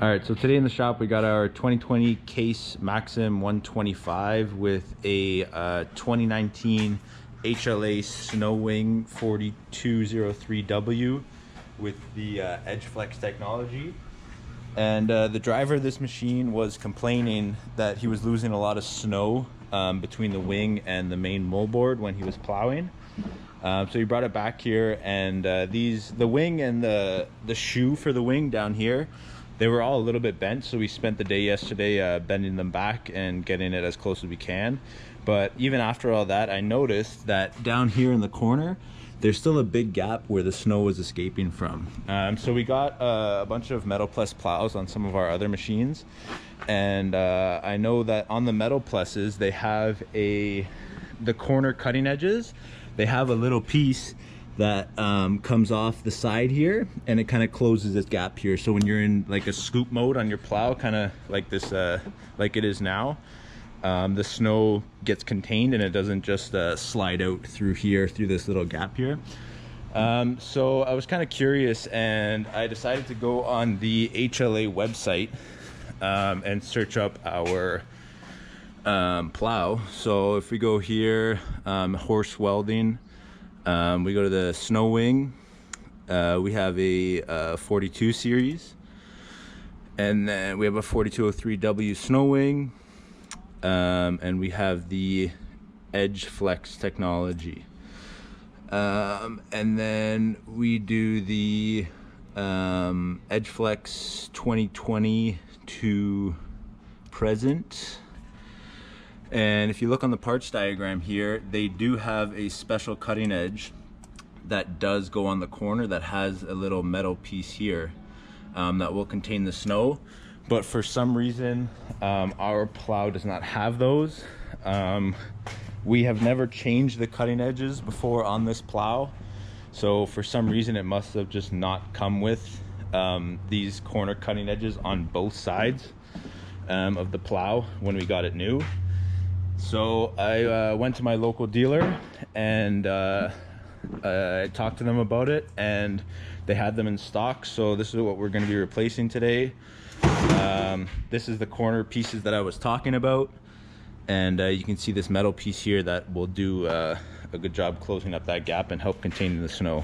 All right, so today in the shop we got our 2020 Case Maxim 125 with a 2019 HLA SnowWing 4203W with the Edge Flex technology. And the driver of this machine was complaining that he was losing a lot of snow between the wing and the main moldboard when he was plowing. So he brought it back here, and the wing and the shoe for the wing down here, they were all a little bit bent, so we spent the day yesterday bending them back and getting it as close as we can. But even after all that, I noticed that down here in the corner there's still a big gap where the snow was escaping from. So we got a bunch of Metal Plus plows on some of our other machines, and I know that on the Metal Pluses they have the corner cutting edges, they have a little piece that comes off the side here, and it kind of closes this gap here. So when you're in like a scoop mode on your plow, kind of like this, like it is now, the snow gets contained and it doesn't just slide out through here, through this little gap here. So I was kind of curious, and I decided to go on the HLA website and search up our plow. So if we go here, horse welding, we go to the SnowWing, we have a 42 series, and then we have a 4203W SnowWing, and we have the Edge Flex technology, and then we do the Edge Flex 2020 to present. And if you look on the parts diagram here, they do have a special cutting edge that does go on the corner that has a little metal piece here that will contain the snow. But for some reason, our plow does not have those. We have never changed the cutting edges before on this plow. So for some reason, it must have just not come with these corner cutting edges on both sides of the plow when we got it new. So I went to my local dealer and I talked to them about it, and they had them in stock. So this is what we're going to be replacing today. This is the corner pieces that I was talking about, and you can see this metal piece here that will do a good job closing up that gap and help contain the snow.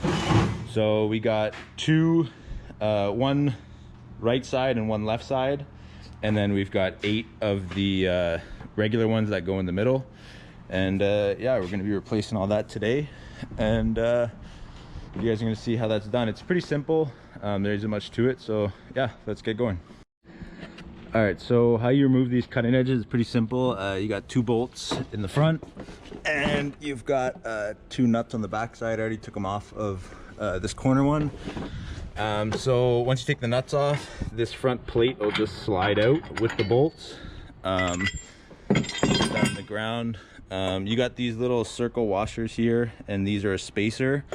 So we got one right side and one left side, and then we've got 8 of the regular ones that go in the middle. And yeah, we're going to be replacing all that today, and you guys are going to see how that's done. It's pretty simple. There isn't much to it, so yeah, let's get going. All right, so how you remove these cutting edges is pretty simple. You got 2 bolts in the front, and you've got 2 nuts on the back side. I already took them off of this corner one. So once you take the nuts off, this front plate will just slide out with the bolts. Down the ground. You got these little circle washers here, and these are a spacer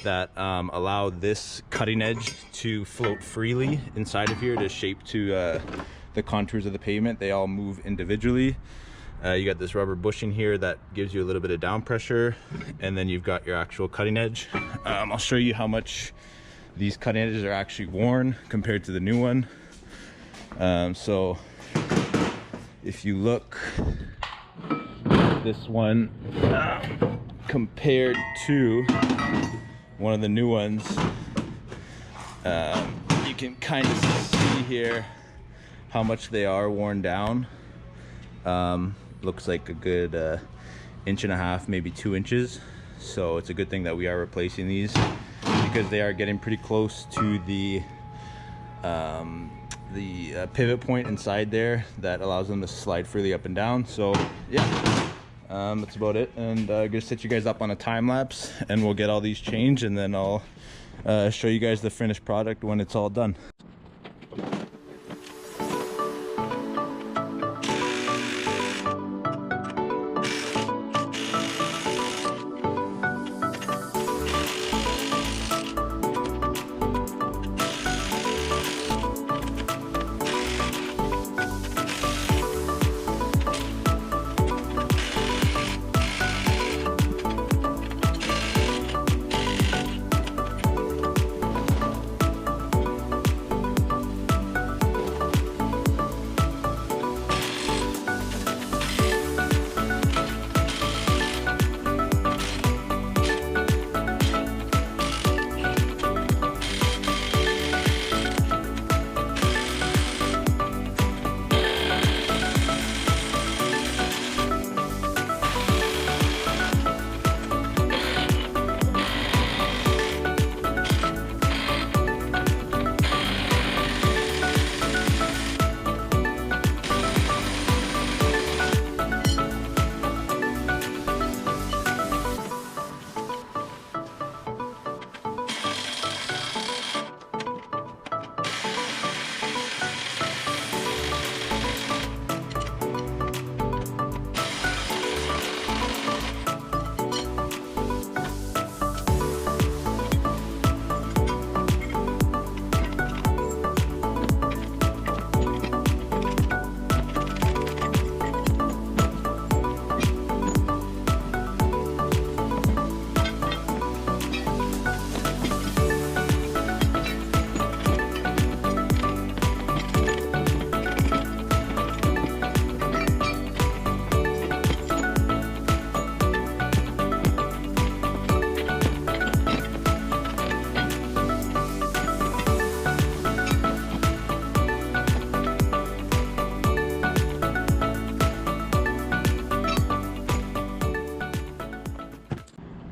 that allow this cutting edge to float freely inside of here to shape to the contours of the pavement. They all move individually. You got this rubber bushing here that gives you a little bit of down pressure, and then you've got your actual cutting edge. I'll show you how much these cutting edges are actually worn compared to the new one. So if you look at this one compared to one of the new ones, you can kind of see here how much they are worn down. Looks like a good 1.5 inches, maybe 2 inches. So it's a good thing that we are replacing these, because they are getting pretty close to the pivot point inside there that allows them to slide freely up and down. So yeah, that's about it. And I'm gonna set you guys up on a time lapse, and we'll get all these changed, and then I'll show you guys the finished product when it's all done.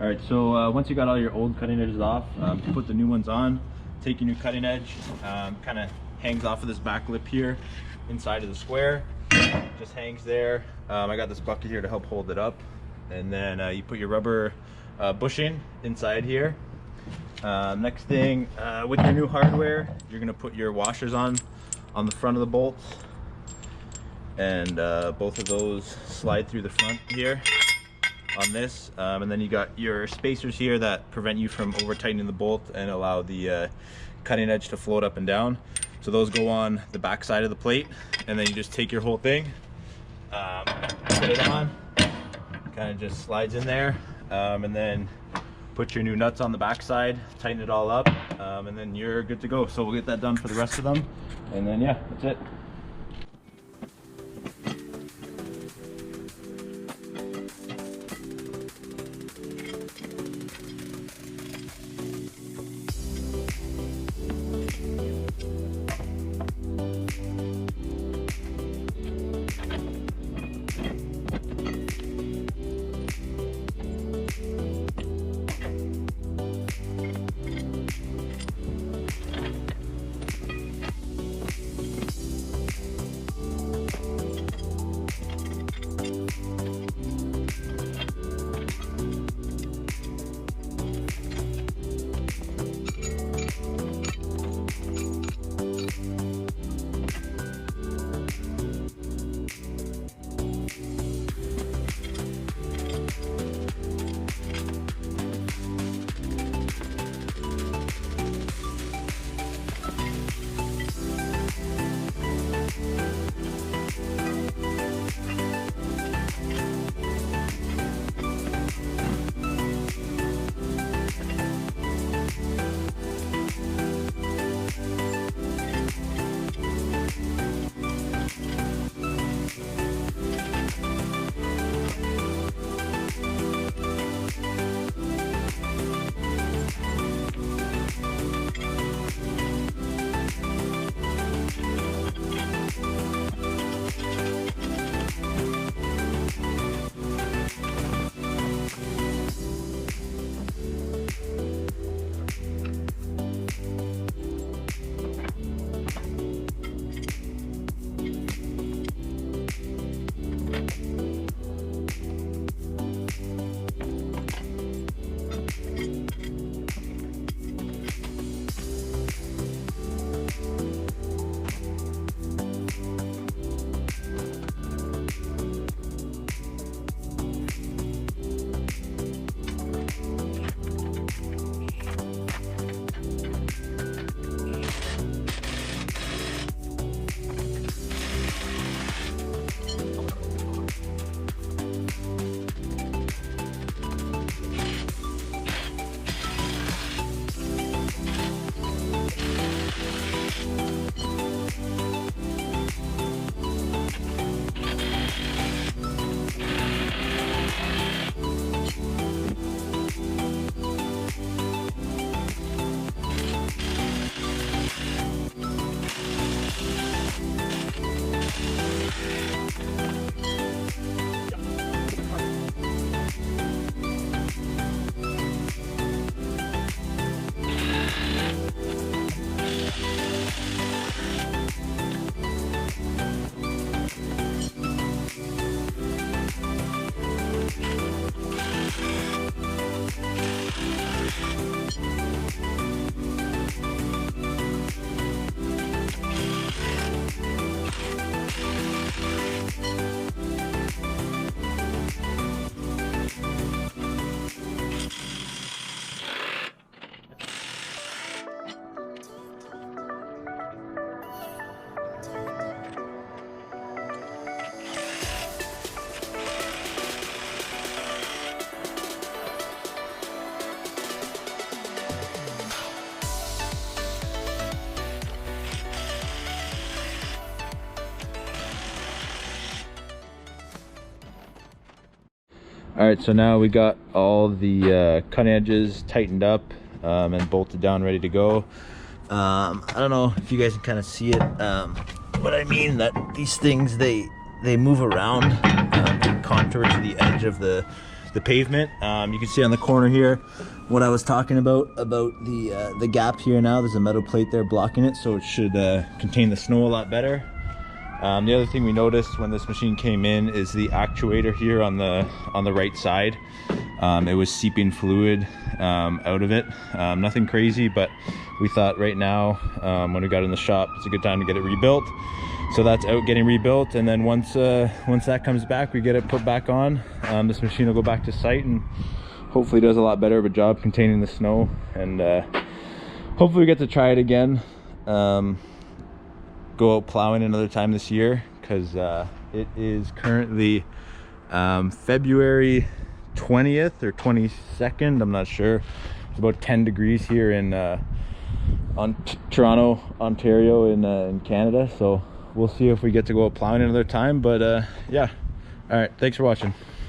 Alright, so once you got all your old cutting edges off, put the new ones on. Take your new cutting edge, kind of hangs off of this back lip here inside of the square. Just hangs there. I got this bucket here to help hold it up. And then you put your rubber bushing inside here. Next thing, with your new hardware, you're going to put your washers on the front of the bolts. And both of those slide through the front here on this, and then you got your spacers here that prevent you from over tightening the bolt and allow the cutting edge to float up and down. So those go on the back side of the plate, and then you just take your whole thing, put it on, kind of just slides in there, and then put your new nuts on the back side, tighten it all up, and then you're good to go. So we'll get that done for the rest of them, and then yeah, that's it. All right, so now we got all the cutting edges tightened up and bolted down, ready to go. I don't know if you guys can kind of see it, but I mean that these things, they move around, contour to the edge of the the pavement. You can see on the corner here what I was talking about the gap here. Now there's a metal plate there blocking it, so it should contain the snow a lot better. The other thing we noticed when this machine came in is the actuator here on the right side. It was seeping fluid out of it. Nothing crazy, but we thought right now when we got in the shop, it's a good time to get it rebuilt. So that's out getting rebuilt, and then once that comes back, we get it put back on. This machine will go back to site and hopefully does a lot better of a job containing the snow, and hopefully we get to try it again. Go out plowing another time this year, because it is currently February 20th or 22nd, I'm not sure. It's about 10 degrees here in Toronto, Ontario in Canada, so we'll see if we get to go out plowing another time. But yeah, all right, thanks for watching.